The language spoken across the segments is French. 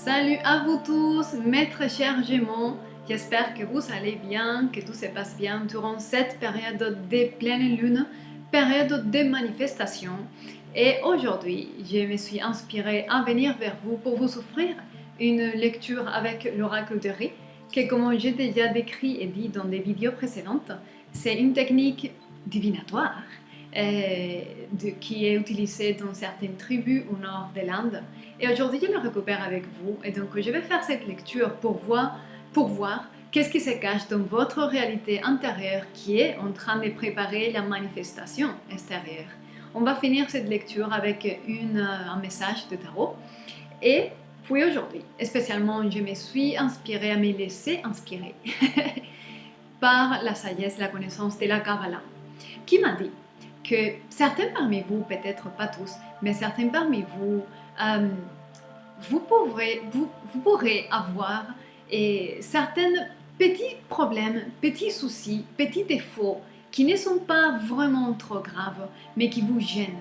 Salut à vous tous, mes très chers Gémeaux. J'espère que vous allez bien, que tout se passe bien durant cette période de pleine lune, période de manifestation. Et aujourd'hui, je me suis inspirée à venir vers vous pour vous offrir une lecture avec l'oracle de Ré, que comme j'ai déjà décrit et dit dans des vidéos précédentes, c'est une technique divinatoire qui est utilisée dans certaines tribus au nord de l'Inde. Et aujourd'hui, je le récupère avec vous. Et donc, je vais faire cette lecture pour voir qu'est-ce qui se cache dans votre réalité intérieure qui est en train de préparer la manifestation extérieure. On va finir cette lecture avec un message de tarot. Et puis aujourd'hui, spécialement, je me suis inspirée à me laisser inspirer par la sagesse, la connaissance de la Kabbalah, qui m'a dit que certains parmi vous, peut-être pas tous, mais certains parmi vous, vous pourrez avoir certains petits problèmes, petits soucis, petits défauts qui ne sont pas vraiment trop graves, mais qui vous gênent,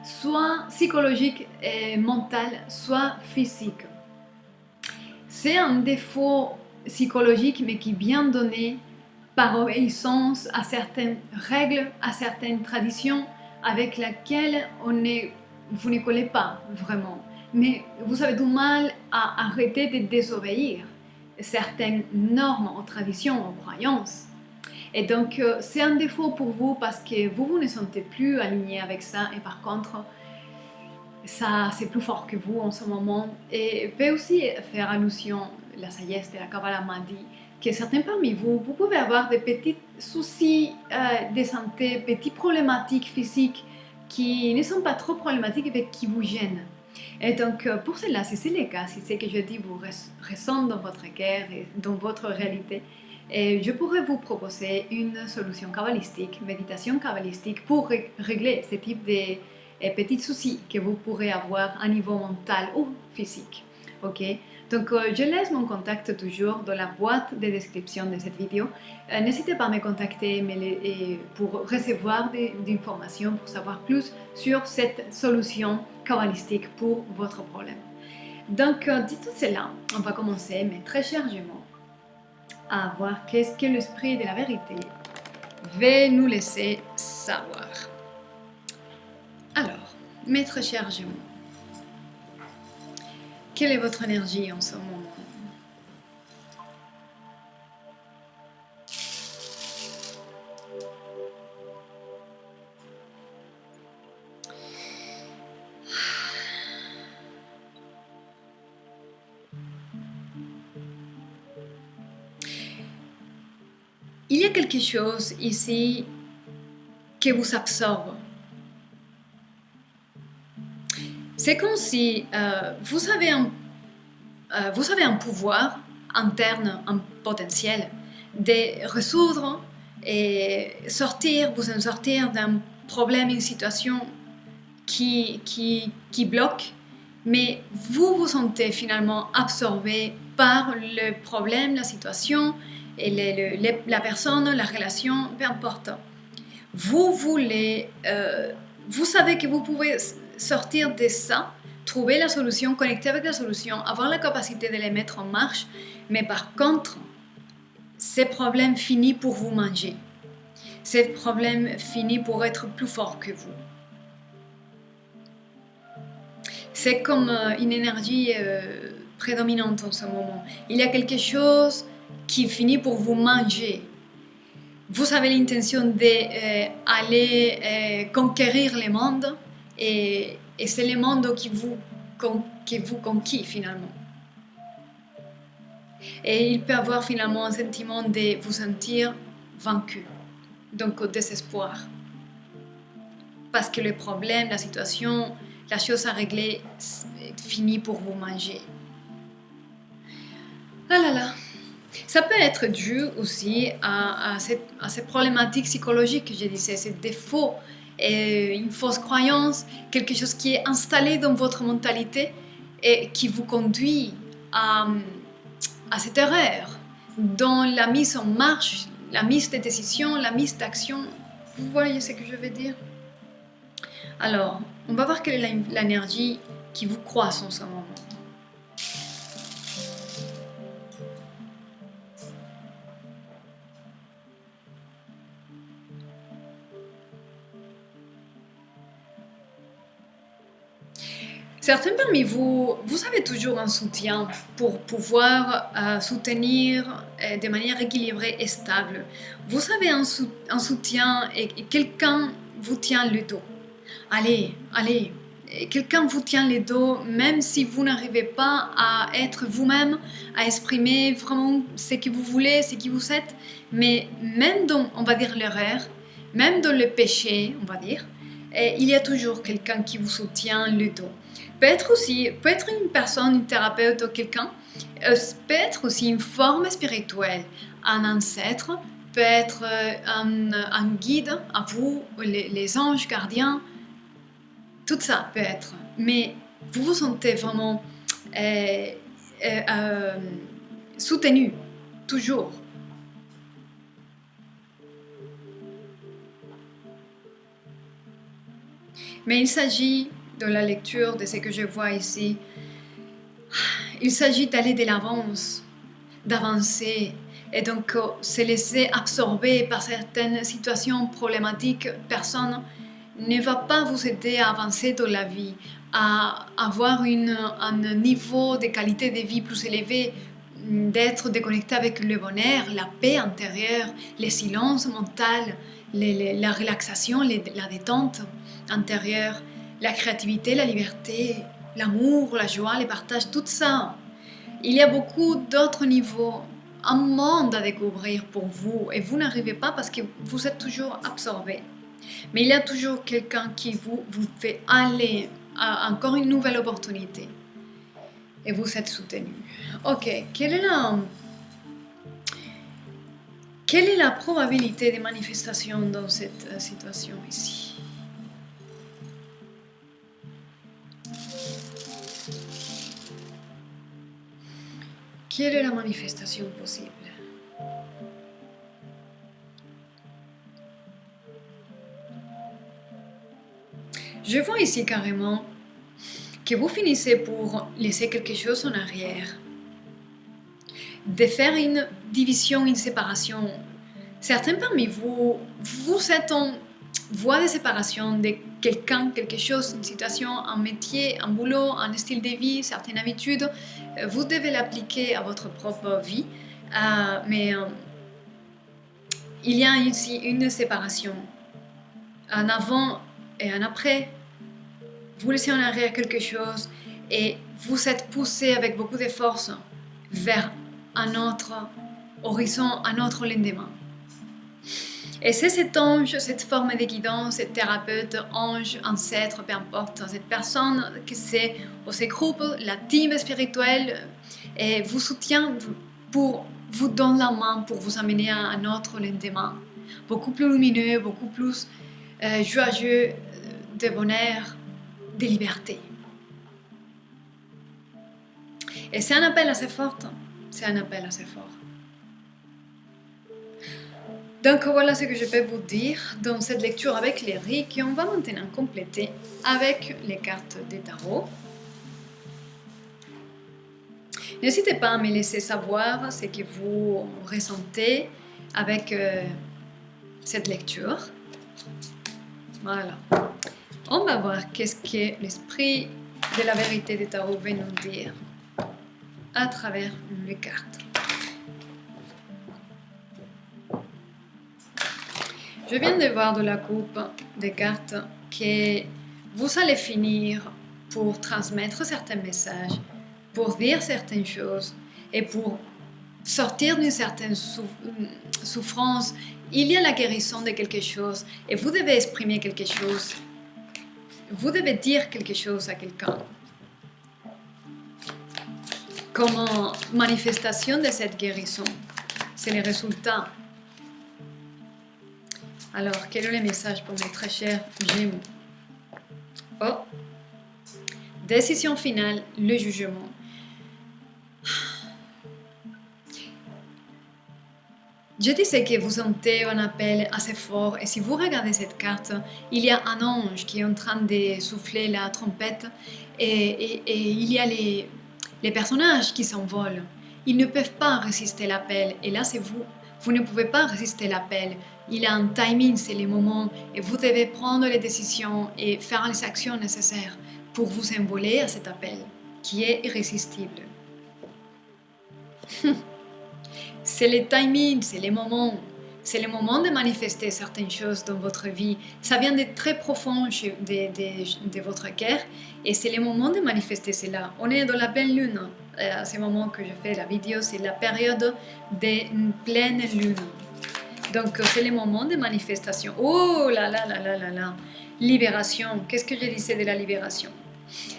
soit psychologique et mental, soit physique. C'est un défaut psychologique, mais qui est bien donné par obéissance à certaines règles, à certaines traditions avec lesquelles vous ne collez pas vraiment. Mais vous avez du mal à arrêter de désobéir certaines normes, aux traditions, aux croyances. Et donc, c'est un défaut pour vous parce que vous ne sentez plus aligné avec ça. Et par contre, ça, c'est plus fort que vous en ce moment. Et peut aussi faire allusion, la sagesse de la Kabbalah m'a dit, que certains parmi vous, vous pouvez avoir des petits soucis de santé, petites problématiques physiques qui ne sont pas trop problématiques mais qui vous gênent. Et donc, pour cela, si c'est le cas, si ce que je dis vous ressent dans votre cœur et dans votre réalité, et je pourrais vous proposer une solution kabbalistique, méditation kabbalistique pour régler ce type de petits soucis que vous pourrez avoir à niveau mental ou physique. Ok? Donc, je laisse mon contact toujours dans la boîte de description de cette vidéo. N'hésitez pas à me contacter pour recevoir des informations, pour savoir plus sur cette solution kabbalistique pour votre problème. Donc, dit tout cela, on va commencer, mes très chers Gémeaux, à voir qu'est-ce que l'esprit de la vérité va nous laisser savoir. Alors, mes très chers Gémeaux, quelle est votre énergie en ce moment? Il y a quelque chose ici qui vous absorbe. C'est comme si vous avez un pouvoir interne, un potentiel de résoudre et vous en sortir d'un problème, une situation qui bloque, mais vous vous sentez finalement absorbé par le problème, la situation, et la personne, la relation, peu importe. Vous savez que vous pouvez sortir de ça, trouver la solution, connecter avec la solution, avoir la capacité de les mettre en marche, mais par contre, ces problèmes finissent pour vous manger. Ces problèmes finissent pour être plus forts que vous. C'est comme une énergie prédominante en ce moment. Il y a quelque chose qui finit pour vous manger. Vous avez l'intention d'aller conquérir le monde et c'est le monde qui vous conquit finalement. Et il peut avoir finalement un sentiment de vous sentir vaincu, donc au désespoir. Parce que le problème, la situation, la chose à régler finit pour vous manger. Ah là là. Ça peut être dû aussi à cette problématique psychologique que je disais, ces défauts, une fausse croyance, quelque chose qui est installé dans votre mentalité et qui vous conduit à cette erreur dans la mise en marche, la mise de décision, la mise d'action. Vous voyez ce que je veux dire? Alors, on va voir quelle est l'énergie qui vous croise en ce moment. Certains parmi vous, vous avez toujours un soutien pour pouvoir soutenir de manière équilibrée et stable. Vous avez un soutien et quelqu'un vous tient le dos. Allez, allez, quelqu'un vous tient le dos, même si vous n'arrivez pas à être vous-même, à exprimer vraiment ce que vous voulez, ce qui vous êtes. Mais même dans, on va dire, l'erreur, même dans le péché, on va dire, il y a toujours quelqu'un qui vous soutient le dos. Peut être une personne, une thérapeute ou quelqu'un, peut être aussi une forme spirituelle, un ancêtre, peut être un guide à vous, les anges gardiens, tout ça peut être. Mais vous vous sentez vraiment soutenu, toujours. Mais il s'agit de la lecture de ce que je vois ici. Il s'agit d'aller de l'avance, d'avancer et donc se laisser absorber par certaines situations problématiques. Personne ne va pas vous aider à avancer dans la vie, à avoir un niveau de qualité de vie plus élevé, d'être déconnecté avec le bonheur, la paix intérieure, le silence mental, la relaxation, la détente intérieure, la créativité, la liberté, l'amour, la joie, le partage, tout ça. Il y a beaucoup d'autres niveaux, un monde à découvrir pour vous et vous n'arrivez pas parce que vous êtes toujours absorbé. Mais il y a toujours quelqu'un qui vous fait aller à encore une nouvelle opportunité et vous êtes soutenu. Ok, quelle est la probabilité de manifestation dans cette situation ici? Quelle est la manifestation possible? Je vois ici carrément que vous finissez pour laisser quelque chose en arrière, de faire une division, une séparation. Certains parmi vous, vous êtes en voie de séparation de quelqu'un, quelque chose, une situation, un métier, un boulot, un style de vie, certaines habitudes. Vous devez l'appliquer à votre propre vie, mais il y a ici une séparation, un avant et un après. Vous laissez en arrière quelque chose et vous êtes poussé avec beaucoup de force vers un autre horizon, un autre lendemain. Et c'est cet ange, cette forme de guidance, cette thérapeute, ange, ancêtre, peu importe, cette personne que c'est, ou ce groupe, la team spirituelle, et vous soutient pour vous donner la main, pour vous amener à un autre lendemain, beaucoup plus lumineux, beaucoup plus joyeux, de bonheur, de liberté. Et c'est un appel assez fort, c'est un appel assez fort. Donc voilà ce que je peux vous dire dans cette lecture avec les riz qu'on va maintenant compléter avec les cartes de tarot. N'hésitez pas à me laisser savoir ce que vous ressentez avec cette lecture. Voilà. On va voir qu'est-ce que l'esprit de la vérité des tarots veut nous dire à travers les cartes. Je viens de voir de la coupe des cartes que vous allez finir pour transmettre certains messages, pour dire certaines choses et pour sortir d'une certaine souffrance. Il y a la guérison de quelque chose et vous devez exprimer quelque chose. Vous devez dire quelque chose à quelqu'un. Comme manifestation de cette guérison, c'est le résultat. Alors, quel est le message pour mes très chers Gémeaux? Oh, décision finale, le jugement. Je disais que vous sentez un appel assez fort et si vous regardez cette carte, il y a un ange qui est en train de souffler la trompette et il y a les personnages qui s'envolent. Ils ne peuvent pas résister l'appel et là c'est vous. Vous ne pouvez pas résister l'appel. Il y a un timing, c'est les moments et vous devez prendre les décisions et faire les actions nécessaires pour vous envoler à cet appel qui est irrésistible. C'est le timing, c'est le moment. C'est le moment de manifester certaines choses dans votre vie. Ça vient de très profond de votre cœur et c'est le moment de manifester cela. On est dans la pleine lune. À ce moment que je fais la vidéo, c'est la période de pleine lune. Donc c'est le moment de manifestation. Oh là là là là là là. Libération. Qu'est-ce que je disais de la libération?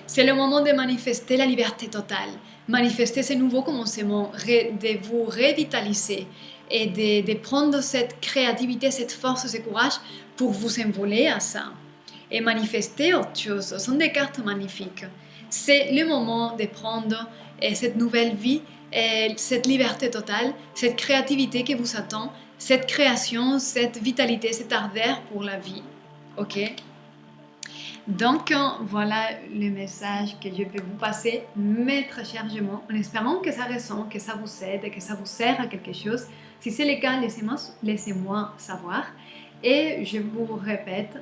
C'est le moment de manifester la liberté totale. Manifester ce nouveau commencement, de vous revitaliser et de prendre cette créativité, cette force, ce courage pour vous envoler à ça. Et manifester autre chose. Ce sont des cartes magnifiques. C'est le moment de prendre cette nouvelle vie, cette liberté totale, cette créativité qui vous attend, cette création, cette vitalité, cette ardeur pour la vie. Ok? Donc voilà le message que je peux vous passer, mes très chers Gémeaux, en espérant que ça résonne, que ça vous aide, que ça vous sert à quelque chose. Si c'est le cas, laissez-moi savoir. Et je vous répète,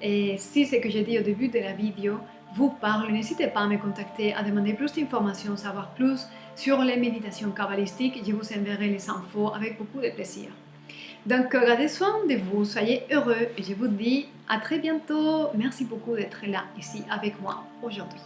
et si ce que j'ai dit au début de la vidéo vous parle, n'hésitez pas à me contacter, à demander plus d'informations, savoir plus sur les méditations kabbalistiques. Je vous enverrai les infos avec beaucoup de plaisir. Donc, gardez soin de vous, soyez heureux et je vous dis à très bientôt. Merci beaucoup d'être là ici avec moi aujourd'hui.